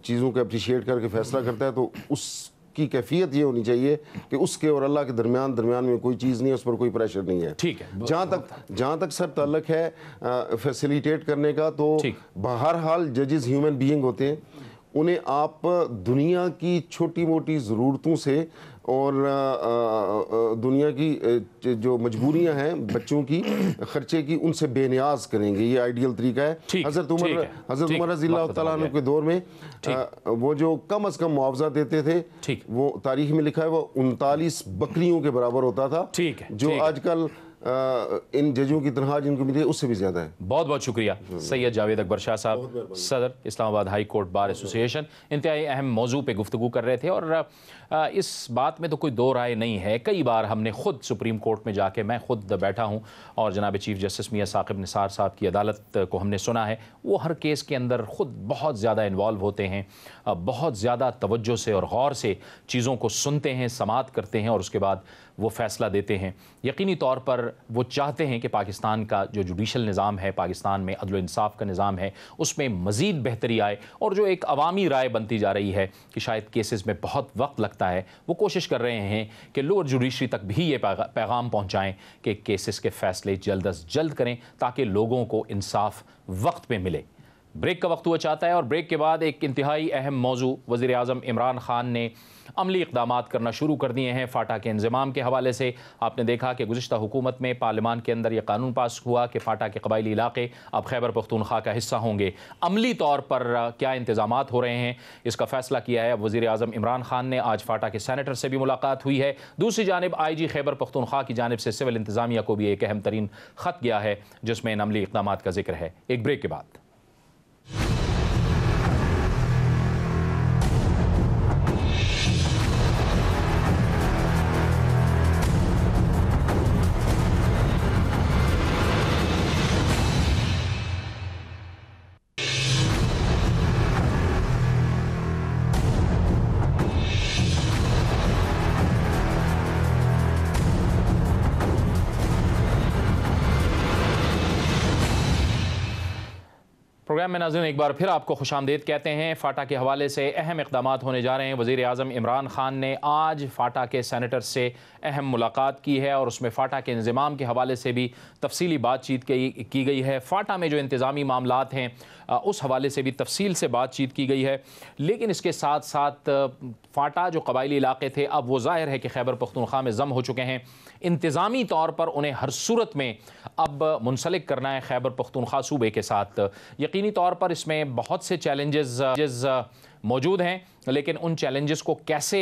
चीज़ों को अप्रिशिएट करके फ़ैसला करता है, तो उसकी कैफियत ये होनी चाहिए कि उसके और अल्लाह के दरमियान में कोई चीज़ नहीं है, उस पर कोई प्रेशर नहीं है। ठीक है। जहाँ तक सर ताल्लुक है फैसिलिटेट करने का, तो बहरहाल जजेस ह्यूमन बीइंग होते हैं, उन्हें आप दुनिया की छोटी मोटी ज़रूरतों से और दुनिया की जो मजबूरियां हैं बच्चों की खर्चे की, उनसे बेनियाज करेंगे। ये आइडियल तरीका है। हज़रत उमर रज़ियल्लाहु तआला अन्हु के दौर में वो जो कम से कम मुआवजा देते थे, वो तारीख में लिखा है, वो 39 बकरियों के बराबर होता था, जो आजकल इन जजों की तनख्वाह जिनको मिली है उससे भी ज़्यादा है। बहुत बहुत शुक्रिया सैयद जावेद अकबर शाह साहब, सदर Islamabad high court bar association. इंतहाई अहम मौजू पे गुफ्तगू कर रहे थे, और इस बात में तो कोई दो राय नहीं है। कई बार हमने ख़ुद सुप्रीम कोर्ट में जाके, मैं ख़ुद बैठा हूँ और जनाब चीफ जस्टिस मियां साकिब निसार साहब की अदालत को हमने सुना है। वो हर केस के अंदर ख़ुद बहुत ज़्यादा इन्वॉल्व होते हैं, बहुत ज़्यादा तवज्जो से और गौर से चीज़ों को सुनते हैं, समाअत करते हैं और उसके बाद वो फ़ैसला देते हैं। यकीनी तौर पर वो चाहते हैं कि पाकिस्तान का जो जुडिशल निज़ाम है, पाकिस्तान में अदल इंसाफ का निज़ाम है, उसमें मज़ीद बेहतरी आए। और जो एक अवामी राय बनती जा रही है कि शायद केसेस में बहुत वक्त लगता है, वो कोशिश कर रहे हैं कि लोअर जुडिशरी तक भी ये पैगाम पहुँचाएँ कि केसेस के फ़ैसले जल्द अज जल्द करें, ताकि लोगों को इंसाफ वक्त पे मिले। ब्रेक का वक्त हुआ चाहता है और ब्रेक के बाद एक इंतहाई अहम मौजू वज़ीर आज़म इमरान खान ने अमली इक़दामात करना शुरू कर दिए हैं। फ़ाटा के इंज़माम के हवाले से आपने देखा कि गुज़िश्ता हुकूमत में पार्लियामान के अंदर यह कानून पास हुआ कि फ़ाटा के कबायली इलाके अब खैबर पख्तूनख्वा का हिस्सा होंगे। अमली तौर पर क्या इंतज़ामात हो रहे हैं, इसका फ़ैसला किया है वज़ीर आज़म इमरान खान ने। आज फ़ाटा के सेनेटर से भी मुलाकात हुई है। दूसरी जानिब IG खैबर पख्तूनख्वा की जानिब से सिविल इंतज़ामिया को भी एक अहम तरीन ख़त गया है जिसमें इन अमली इक़दामात का जिक्र है। एक ब्रेक के बाद प्रोग्राम में नाज़रीन एक बार फिर आपको खुशामदीद कहते हैं। फ़ाटा के हवाले से अहम इक़दामात होने जा रहे हैं। वज़ीर आज़म इमरान खान ने आज फ़ाटा के सेनेटर से अहम मुलाकात की है और उसमें फ़ाटा के इंज़माम के हवाले से भी तफसीली बातचीत की गई है। फ़ाटा में जो इंतज़ामी मामलात हैं उस हवाले से भी तफसील से बातचीत की गई है। लेकिन इसके साथ साथ फ़ाटा जो कबायली इलाके थे अब वो ज़ाहिर है कि खैबर पख्तूनख्वा में ज़म हो चुके हैं। इंतज़ामी तौर पर उन्हें हर सूरत में अब मुंसलिक करना है खैबर पख्तूनख्वा सूबे के साथ। यकीनी तौर पर इसमें बहुत से चैलेंजेस मौजूद हैं, लेकिन उन चैलेंजेस को कैसे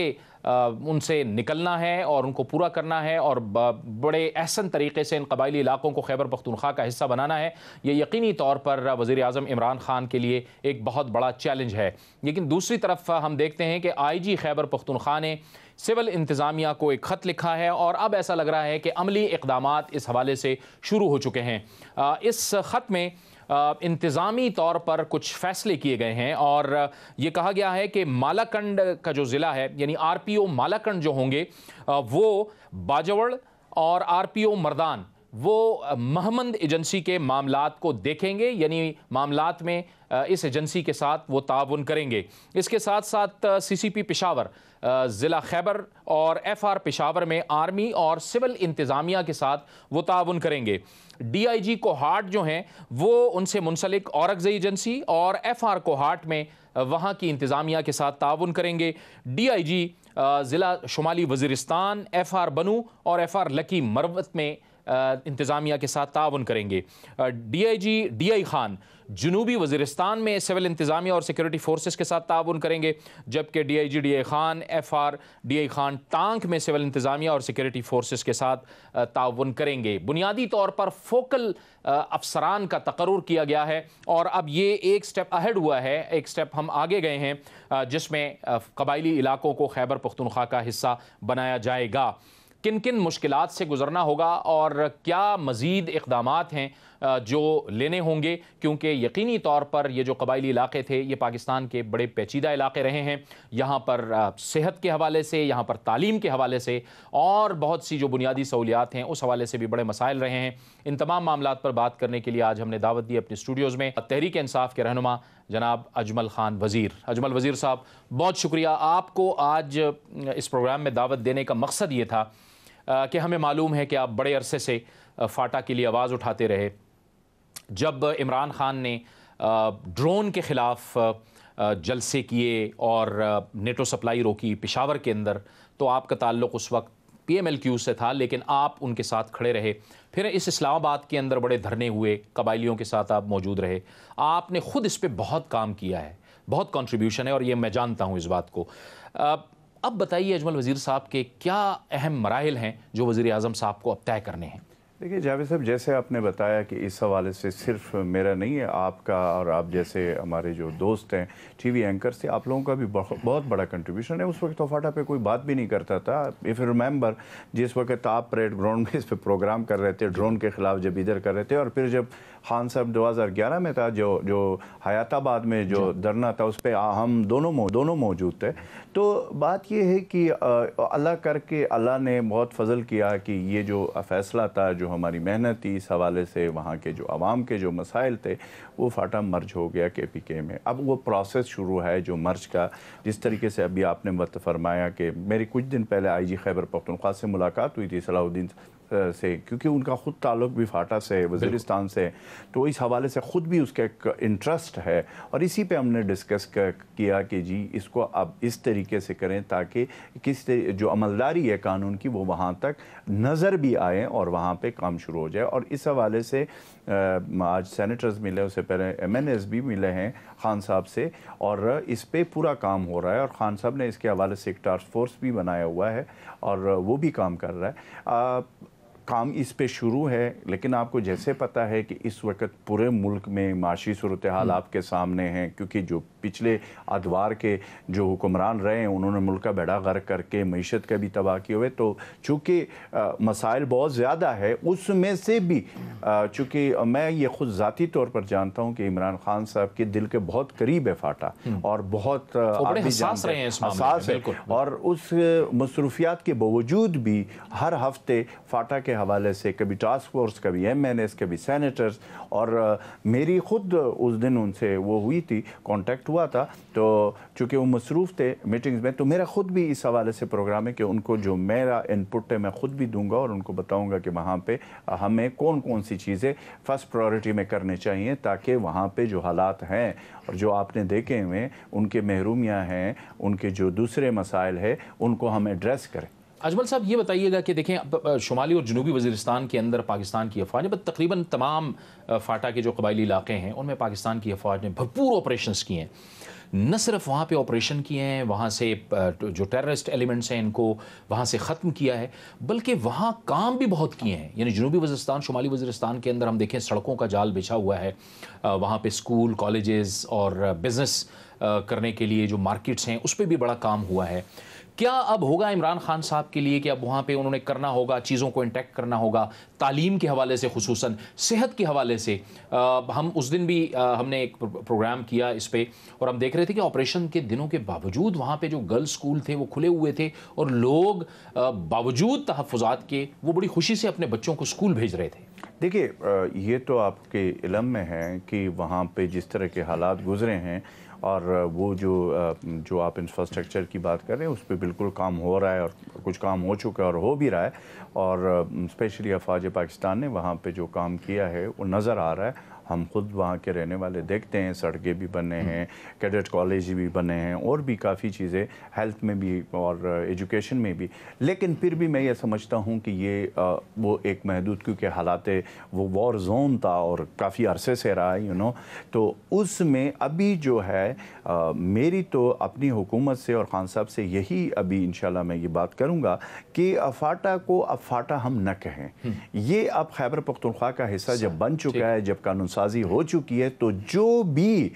उनसे निकलना है और उनको पूरा करना है और बड़े अहसन तरीके से इन कबायली इलाकों को खैबर पख्तूनख्वा का हिस्सा बनाना है, ये यकीनी तौर पर वज़ीर आज़म इमरान खान के लिए एक बहुत बड़ा चैलेंज है। लेकिन दूसरी तरफ हम देखते हैं कि IG खैबर पख्तूनख्वा ने सिविल इंतज़ामिया को एक ख़त लिखा है और अब ऐसा लग रहा है कि अमली इक़दामात इस हवाले से शुरू हो चुके हैं। इस ख़त में इंतज़ामी तौर पर कुछ फ़ैसले किए गए हैं और ये कहा गया है कि मालाकंड का जो ज़िला है यानी RPO मालाकंड जो होंगे वो बाजवड़ और RPO मर्दान वो महमंद एजेंसी के मामलात को देखेंगे, यानी मामलात में इस एजेंसी के साथ वो ताउन करेंगे। इसके साथ साथ CCP पेशावर, ज़िला खैबर और FR पेशावर में आर्मी और सिविल इंतज़ामिया के साथ वो ताउन करेंगे। DIG कोहाट जो हैं वो उनसे मुंसलिक औरकज़ई एजेंसी और FR कोहाट में वहाँ की इंतज़ामिया के साथ ताउन करेंगे। DIG ज़िला शुमाली वज़ीरिस्तान, FR बनू और FR लकी मरवत में इंतज़ामिया के साथ ताउन करेंगे। DIG DI खान जनूबी वज़ीरिस्तान में सिविल इंतज़ामिया और सिक्योरिटी फोर्सेस के साथ ताउन करेंगे, जबकि DIG DI Khan FR DI Khan tank में सिविल इंतज़ामिया और सिक्योरिटी फोर्सेस के साथ ताउन करेंगे। बुनियादी तौर पर फोकल अफसरान का तकर्रुर किया गया है और अब ये एक स्टेप अहेड हुआ है, एक स्टेप हम आगे गए हैं जिसमें कबायली इलाकों को खैबर पख्तूनख्वा का हिस्सा बनाया जाएगा। किन किन मुश्किलात से गुज़रना होगा और क्या मज़ीद इक़दामात हैं जो लेने होंगे, क्योंकि यकीनी तौर पर ये जो कबायली इलाके थे ये पाकिस्तान के बड़े पेचीदा इलाके रहे हैं। यहाँ पर सेहत के हवाले से, यहाँ पर तालीम के हवाले से और बहुत सी जो बुनियादी सहूलियात हैं उस हवाले से भी बड़े मसाइल रहे हैं। इन तमाम मामलात पर बात करने के लिए आज हमने दावत दी अपने स्टूडियोज़ में तहरीक इंसाफ के रहनुमा जनाब अजमल खान वज़ीर। अजमल वज़ीर साहब, बहुत शुक्रिया आपको आज इस प्रोग्राम में दावत देने का मकसद ये था कि हमें मालूम है कि आप बड़े अरसे से फ़ाटा के लिए आवाज़ उठाते रहे। जब इमरान खान ने ड्रोन के ख़िलाफ़ जलसे किए और नेटो सप्लाई रोकी पेशावर के अंदर, तो आपका ताल्लुक़ उस वक्त PMLQ से था, लेकिन आप उनके साथ खड़े रहे। फिर इस इस्लामाबाद के अंदर बड़े धरने हुए, कबायलियों के साथ आप मौजूद रहे। आपने ख़ुद इस पर बहुत काम किया है, बहुत कंट्रीब्यूशन है और ये मैं जानता हूँ इस बात को। अब बताइए अजमल वज़ीर साहब के क्या अहम मराहिल हैं जो वज़ीर आज़म साहब को अब तय करने हैं? देखिए जावेद साहब, जैसे आपने बताया कि इस हवाले से सिर्फ मेरा नहीं है, आपका और आप जैसे हमारे जो दोस्त हैं TV एंकर से, आप लोगों का भी बहुत बड़ा कंट्रीब्यूशन है। उस वक्त तो फ़ाटा पे कोई बात भी नहीं करता था। इफ़ यू रिमेंबर, जिस वक्त आप परेड ग्राउंड में इस पर प्रोग्राम कर रहे थे ड्रोन के ख़िलाफ़, जब इधर कर रहे थे, और फिर जब खान साहब 2011 में था जो हयाताबाद में जो धरना था उस पर हम दोनों मौजूद थे। तो बात ये है कि अल्लाह करके अल्लाह ने बहुत फजल किया कि ये जो फ़ैसला था, जो हमारी मेहनत थी, इस हवाले से वहाँ के जो आवाम के जो मसाइल थे वो फ़ाटा मर्ज हो गया KPK में। अब वो प्रोसेस शुरू है जो मर्ज का, जिस तरीके से अभी आपने फरमाया कि मेरी कुछ दिन पहले IG खैबर पख्तूनख्वा से मुलाकात हुई थी, सलाहुद्दीन से, क्योंकि उनका ख़ुद ताल्लुक़ भी फाटा से, वज़ीरिस्तान से, तो इस हवाले से ख़ुद भी उसका एक इंटरेस्ट है। और इसी पे हमने डिस्कस किया कि जी इसको अब इस तरीके से करें ताकि जो अमलदारी है कानून की वो वहाँ तक नज़र भी आए और वहाँ पे काम शुरू हो जाए। और इस हवाले से आज सेनेटर्स मिले, उससे पहले MNAs भी मिले हैं खान साहब से, और इस पे पूरा काम हो रहा है। और खान साहब ने इसके हवाले से एक टास्क फोर्स भी बनाया हुआ है और वो भी काम कर रहा है। काम इस पे शुरू है, लेकिन आपको जैसे पता है कि इस वक्त पूरे मुल्क में माशी सूरत हाल आपके सामने हैं, क्योंकि जो पिछले अदवार के जो हुक्मरान रहे हैं उन्होंने मुल्क का बेड़ा गर्क करके मईशत का भी तबाह किए हुए। तो चूँकि मसाइल बहुत ज़्यादा है, उसमें से भी चूँकि मैं ये ख़ुद ज़ाती तौर पर जानता हूँ कि इमरान खान साहब के दिल के बहुत करीब है फाटा, और बहुत हसास रहे हैं इस मामले में, और उस मसरूफियात के बावजूद भी हर हफ्ते फाटा के हवाले से कभी टास्क फोर्स, कभी MNAs, कभी सेनेटर्स, और मेरी ख़ुद उस दिन उनसे वो हुई थी, कांटेक्ट हुआ था। तो चूँकि वो मसरूफ़ थे मीटिंग्स में, तो मेरा ख़ुद भी इस हवाले से प्रोग्राम है कि उनको जो मेरा इनपुट है मैं ख़ुद भी दूंगा और उनको बताऊंगा कि वहाँ पे हमें कौन कौन सी चीज़ें फ़र्स्ट प्रायोरिटी में करनी चाहिए, ताकि वहाँ पे जो हालात हैं और जो आपने देखे हुए उनके महरूमियाँ हैं, उनके जो दूसरे मसाइल है, उनको हम एड्रेस करें। अजमल साहब ये बताइएगा कि देखें शुमाली और जनूबी वज़ीरिस्तान के अंदर पाकिस्तान की अफवाज, तकरीबन तमाम फाटा के जो कबायली इलाके हैं उनमें पाकिस्तान की अफवाज ने भरपूर ऑपरेशंस किए हैं। न सिर्फ वहाँ पे ऑपरेशन किए हैं, वहाँ से जो टेररिस्ट एलिमेंट्स हैं इनको वहाँ से ख़त्म किया है, बल्कि वहाँ काम भी बहुत किए हैं। यानी जनूबी वज़ीरिस्तान, शुमाली वज़ीरिस्तान के अंदर हम देखें सड़कों का जाल बिछा हुआ है, वहाँ पे स्कूल, कॉलेजेस और बिज़नेस करने के लिए जो मार्केट्स हैं उस पर भी बड़ा काम हुआ है। क्या अब होगा इमरान खान साहब के लिए कि अब वहाँ पे उन्होंने करना होगा, चीज़ों को इंटैक्ट करना होगा, तालीम के हवाले से, खुसूसन सेहत के हवाले से। हम उस दिन भी हमने एक प्रोग्राम किया इस पे, और हम देख रहे थे कि ऑपरेशन के दिनों के बावजूद वहाँ पे जो गर्ल्स स्कूल थे वो खुले हुए थे, और लोग बावजूद तहफ़्फ़ुज़ात के वो बड़ी खुशी से अपने बच्चों को स्कूल भेज रहे थे। देखिए, ये तो आपके इल्म में है कि वहाँ पे जिस तरह के हालात गुजरे हैं, और वो जो आप इंफ्रास्ट्रक्चर की बात कर रहे हैं उस पर बिल्कुल काम हो रहा है, और कुछ काम हो चुका है और हो भी रहा है। और स्पेशली अफवाज पाकिस्तान ने वहाँ पे जो काम किया है वो नज़र आ रहा है। हम खुद वहाँ के रहने वाले देखते हैं, सड़कें भी बने हैं, कैडेट कॉलेज भी बने हैं, और भी काफ़ी चीज़ें हेल्थ में भी और एजुकेशन में भी। लेकिन फिर भी मैं ये समझता हूँ कि ये वो एक महदूद, क्योंकि हालात वो वॉर जोन था और काफ़ी अरसे से रहा है, तो उसमें अभी जो है मेरी तो अपनी हुकूमत से और खान साहब से यही अभी इंशाल्लाह मैं ये बात करूँगा कि फाटा को अब फाटा हम न कहें। ये अब खैबर पख्तूनख्वा का हिस्सा जब बन चुका है, जब कानून साजी हो चुकी है, तो जो भी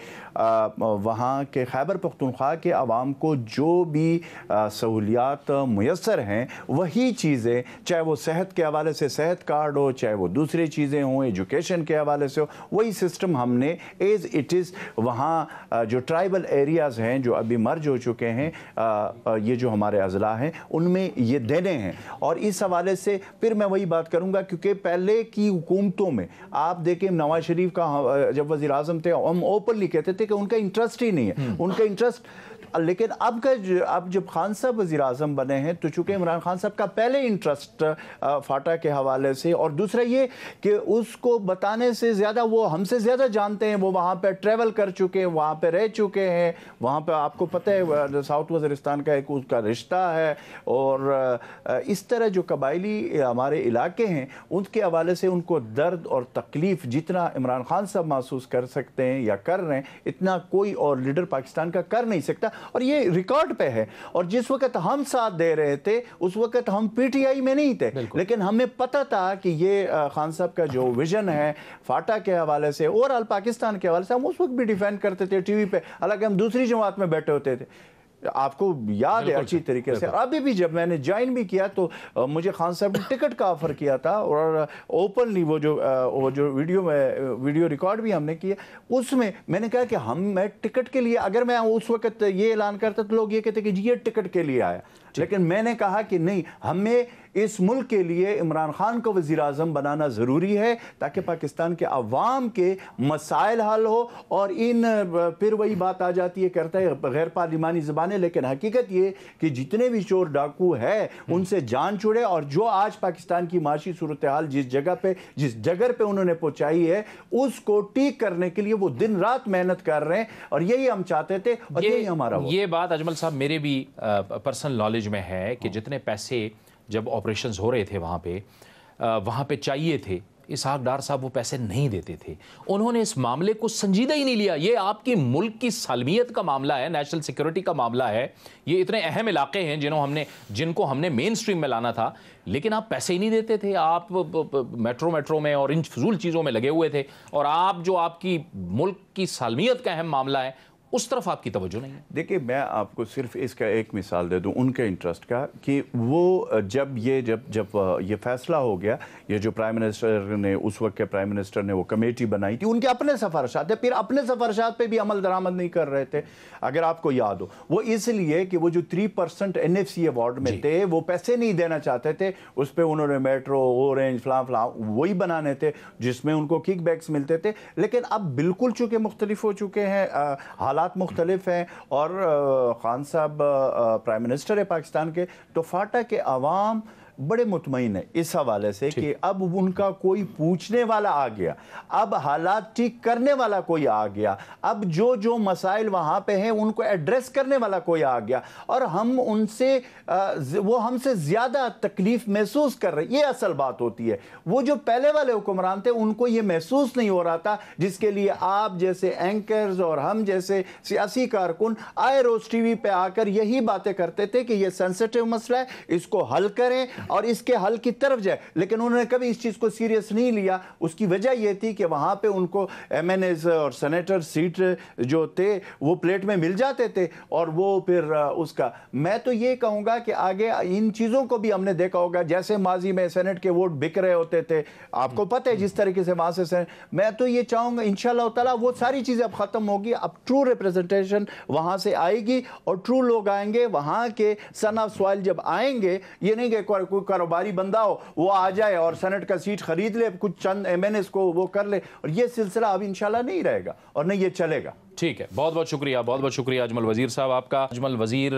वहाँ के खैबर पख्तूनख्वा के अवाम को जो भी सहूलियात मुयस्सर हैं वही चीज़ें, चाहे वो सेहत के हवाले से सेहत कार्ड हो, चाहे वो दूसरी चीज़ें हों, एजुकेशन के हवाले से हो, वही सिस्टम हमने एज़ इट इज़ वहाँ जो ट्राइबल एरियाज़ हैं जो अभी मर्ज हो चुके हैं, ये जो हमारे अज़ला हैं उनमें ये देने हैं। और इस हवाले से फिर मैं वही बात करूँगा, क्योंकि पहले की हुकूमतों में आप देखें, नवाज शरीफ का जब वज़ीर आज़म थे हम ओपनली कहते थे कि उनका इंटरेस्ट ही नहीं है, उनका इंटरेस्ट। लेकिन अब जब खान साहब वज़ीर आज़म बने हैं, तो चूँकि इमरान खान साहब का पहले इंटरेस्ट फाटा के हवाले से, और दूसरा ये कि उसको बताने से ज़्यादा वो हमसे ज़्यादा जानते हैं, वो वहाँ पे ट्रैवल कर चुके हैं, वहाँ पे रह चुके हैं, वहाँ पे आपको पता है साउथ वज़ीरिस्तान का एक उसका रिश्ता है। और इस तरह जो कबायली हमारे इलाके हैं उनके हवाले से उनको दर्द और तकलीफ़ जितना इमरान खान साहब महसूस कर सकते हैं या कर रहे हैं, इतना कोई और लीडर पाकिस्तान का कर नहीं सकता। और ये रिकॉर्ड पे है। और जिस वक्त हम साथ दे रहे थे उस वक्त हम PTI में नहीं थे, लेकिन हमें पता था कि ये खान साहब का जो विजन है फाटा के हवाले से और अल पाकिस्तान के हवाले से, हम उस वक्त भी डिफेंड करते थे टीवी पे, हालांकि हम दूसरी जमात में बैठे होते थे, आपको याद है अच्छी तरीके से। अभी भी जब मैंने ज्वाइन भी किया तो मुझे खान साहब ने टिकट का ऑफ़र किया था, और ओपनली वो जो वीडियो रिकॉर्ड भी हमने किया, उसमें मैंने कहा कि मैं टिकट के लिए, अगर मैं उस वक्त ये ऐलान करता तो लोग ये कहते कि जी ये टिकट के लिए आया, लेकिन मैंने कहा कि नहीं, हमें इस मुल्क के लिए इमरान खान को वज़ीर आज़म बनाना ज़रूरी है ताकि पाकिस्तान के अवाम के मसाइल हल हो। और इन फिर वही बात आ जाती है, करता है गैर पार्लिमानी ज़बानें, लेकिन हकीकत ये कि जितने भी चोर डाकू है उनसे जान छुड़े। और जो आज पाकिस्तान की माशी सूरत हाल जिस जगह पे उन्होंने पहुंचाई है उसको ठीक करने के लिए वो दिन रात मेहनत कर रहे हैं। और यही हम चाहते थे और यही हमारा ये बात अजमल साहब मेरे भी पर्सनल नॉलेज में है कि जितने पैसे जब ऑपरेशंस हो रहे थे वहाँ पे चाहिए थे, इसहाक डार साहब वो पैसे नहीं देते थे। उन्होंने इस मामले को संजीदा ही नहीं लिया। ये आपकी मुल्क की सालमियत का मामला है, नेशनल सिक्योरिटी का मामला है। ये इतने अहम इलाके हैं जिनको हमने मेन स्ट्रीम में लाना था, लेकिन आप पैसे ही नहीं देते थे। आप मेट्रो में और इन फजूल चीज़ों में लगे हुए थे। और आप जो आपकी मुल्क की सालमियत का अहम मामला है उस तरफ आपकी तवज्जो नहीं है। देखिए, मैं आपको सिर्फ इसका एक मिसाल दे दूं उनके इंटरेस्ट का कि वो जब ये फैसला हो गया, ये जो प्राइम मिनिस्टर ने उस वक्त के प्राइम मिनिस्टर ने वो कमेटी बनाई थी, उनके अपने सिफारिशात थे, फिर अपने सिफारिशात पे भी अमल दरामद नहीं कर रहे थे। अगर आपको याद हो, वो इसलिए कि वो जो 3% NFC अवार्ड में थे वो पैसे नहीं देना चाहते थे। उस पर उन्होंने मेट्रो, ऑरेंज, फलां वही बनाने थे जिसमें उनको किकबैक्स मिलते थे। लेकिन अब बिल्कुल चूंकि मुख्तलिफ हो चुके हैं, हालात मुख्तलिफ हैं और खान साहब प्राइम मिनिस्टर है पाकिस्तान के, तो फाटा के अवाम बड़े मुतमईन है इस हवाले से कि अब उनका कोई पूछने वाला आ गया, अब हालात ठीक करने वाला कोई आ गया, अब जो मसाइल वहाँ पे हैं उनको एड्रेस करने वाला कोई आ गया। और हम उनसे वो हमसे ज़्यादा तकलीफ महसूस कर रहे। ये असल बात होती है। वो जो पहले वाले हुक्मरान थे उनको ये महसूस नहीं हो रहा था, जिसके लिए आप जैसे एंकर्स और हम जैसे सियासी कारकुन आए रोज़ TV पे आकर यही बातें करते थे कि ये सेंसिटिव मसला है, इसको हल करें और इसके हल की तरफ जाए। लेकिन उन्होंने कभी इस चीज़ को सीरियस नहीं लिया। उसकी वजह यह थी कि वहाँ पे उनको MNAs और सेनेटर सीट जो थे वो प्लेट में मिल जाते थे और वो फिर उसका, मैं तो ये कहूँगा कि आगे इन चीज़ों को भी हमने देखा होगा। जैसे माजी में सेनेट के वोट बिक रहे होते थे, आपको पता है जिस तरीके से वहाँ से मैं तो ये चाहूँगा इंशाअल्लाह ताला वो सारी चीज़ें अब ख़त्म होगी। अब ट्रू रिप्रेजेंटेशन वहाँ से आएगी और ट्रू लोग आएंगे। वहाँ के सन ऑफ सॉइल जब आएंगे, ये नहीं कि कोई कारोबारी बंदा हो वो आ जाए और सेनेट का सीट खरीद ले, कुछ चंद MNAs को वो कर ले, और ये सिलसिला अब इंशाल्लाह नहीं रहेगा और नहीं ये चलेगा। ठीक है, बहुत बहुत शुक्रिया अजमल वज़ीर साहब आपका। अजमल वज़ीर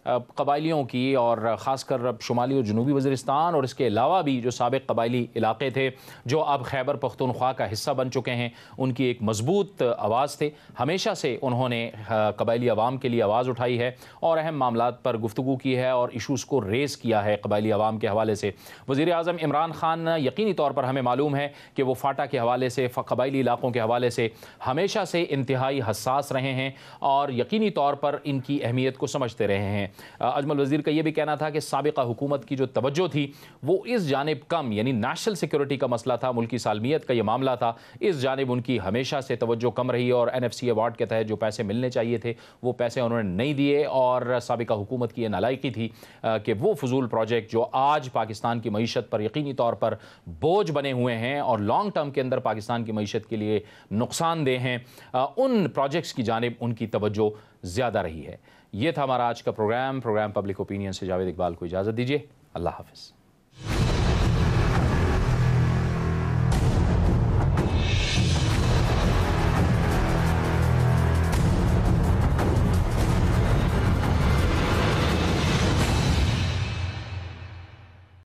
कबायलियों की और ख़ासकर शुमाली और जनूबी वज़ीरिस्तान और इसके अलावा भी जो साबिक़ कबायली इलाके थे जो अब खैबर पख्तूनख्वा का हिस्सा बन चुके हैं, उनकी एक मजबूत आवाज़ थे। हमेशा से उन्होंने कबायली अवाम के लिए आवाज़ उठाई है और अहम मामलात पर गुफ्तगू की है और इशूज़ को रेस किया है कबायली अवाम के हवाले से। वज़ीर आज़म इमरान खान यकीनी तौर पर हमें मालूम है कि वो फाटा के हवाले से, कबायली इलाकों के हवाले से हमेशा से इंतहाई हसास रहे हैं और यकीनी तौर पर इनकी अहमियत को समझते रहे हैं। अजमल वज़ीर का यह भी कहना था कि साबिक़ा हुकूमत की जो तवज्जो थी वो इस जानिब कम, यानी नेशनल सिक्योरिटी का मसला था, मुल्की सालमियत का ये मामला था, इस जानिब उनकी हमेशा से तवज्जो कम रही और NFC अवार्ड के तहत जो पैसे मिलने चाहिए थे वो पैसे उन्होंने नहीं दिए। और साबिक़ा हुकूमत की ये नालायकी थी कि वो फजूल प्रोजेक्ट जो आज पाकिस्तान की मईशत पर यकीनी तौर पर बोझ बने हुए हैं और लॉन्ग टर्म के अंदर पाकिस्तान की मईशत के लिए नुकसानदेह हैं, उन प्रोजेक्ट्स की जानिब उनकी तवज्जो ज़्यादा रही है। ये था हमारा आज का प्रोग्राम पब्लिक ओपिनियन से जावेद इकबाल को इजाज़त दीजिए। अल्लाह हाफ़िज़।